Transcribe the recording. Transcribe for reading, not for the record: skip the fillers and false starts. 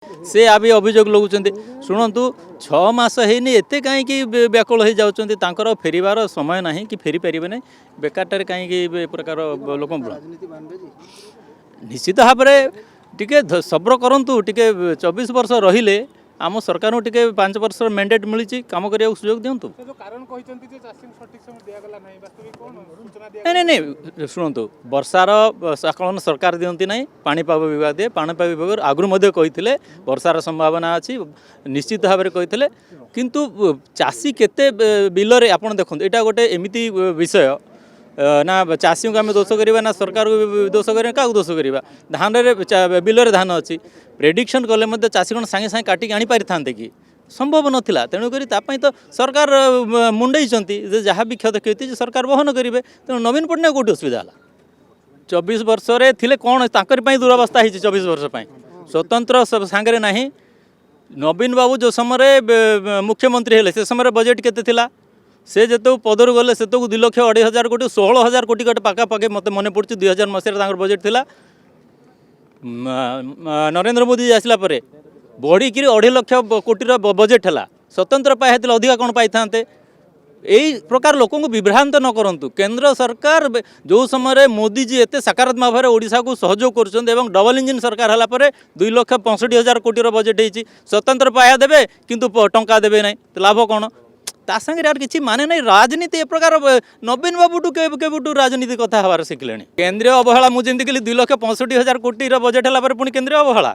से आबि अभियोग लगुंट शुणु 6 मास होनी एत कहीं व्याकुल हो जाती फेरबार समय ना कि फेरी पारे ना बेकार कहीं प्रकार लोक निश्चित भाव में टिके सब्र करूँ टिके 24 वर्ष रहिले आम सरकार टिके 5 वर्ष मैंडेट मिली काम करने सुजोग दिंतु नहीं नहीं शुणु वर्षार आकलन सरकार दिखती ना पाणीपाग विभाग दिए पाणीपाग विभाग आगुरी कही वर्षार संभावना अच्छी निश्चित भाव में कही किंतु चाषी केते बिलरे आपड़ देखो यहाँ गोटे एमती विषय ना चाषी को आम दोष करवा ना सरकार को दोष करवा क्या दोष करवा धान बिलरे धान अच्छी प्रेडिक्शन कले चाषी कौन सागे सागे काटिक आनी पारि था कि संभव नाला तेणुक तो सरकार मुंडई जहाँ भी क्षति सरकार बहन करेंगे तेणु नवीन पट्टनायक कौटी असुविधा 24 वर्ष थे कौन तक दुरावस्था होती 24 वर्ष स्वतंत्र सांगे ना नवीन बाबू जो समय मुख्यमंत्री हेले से समय बजेट केते से जो पदर गले से 2 लाख 2.5 कोटी 16,000 कोटी गोटे पाखापाखि मत मन पड़े 2000 मसीह बजेट थिला नरेंद्र मोदी आसला बढ़ी 2.5 लाख कोटीर बजेट है स्वतंत्र पाए अधिका कौन पाई था यही प्रकार लोक विभ्रांत न करंतु केंद्र सरकार जो समय मोदी जी एत सकारात्मक भाव ओडिशा को सहयोग कर डबल इंजिन सरकार है 2,65,000 कोटीर बजेट होती स्वतंत्र पाया देवे किंतु टंका देवे ना लाभ कौन तासांगे यार किसी माने नहीं राजनीति ए प्रकार नवीन बाबूटू केबुटू राजनीति कथा हबार शिखले केंद्रीय अवहेला मुझे कहली 2,65,000 कोटीर बजेट है पुणी केंद्रीय अवहेला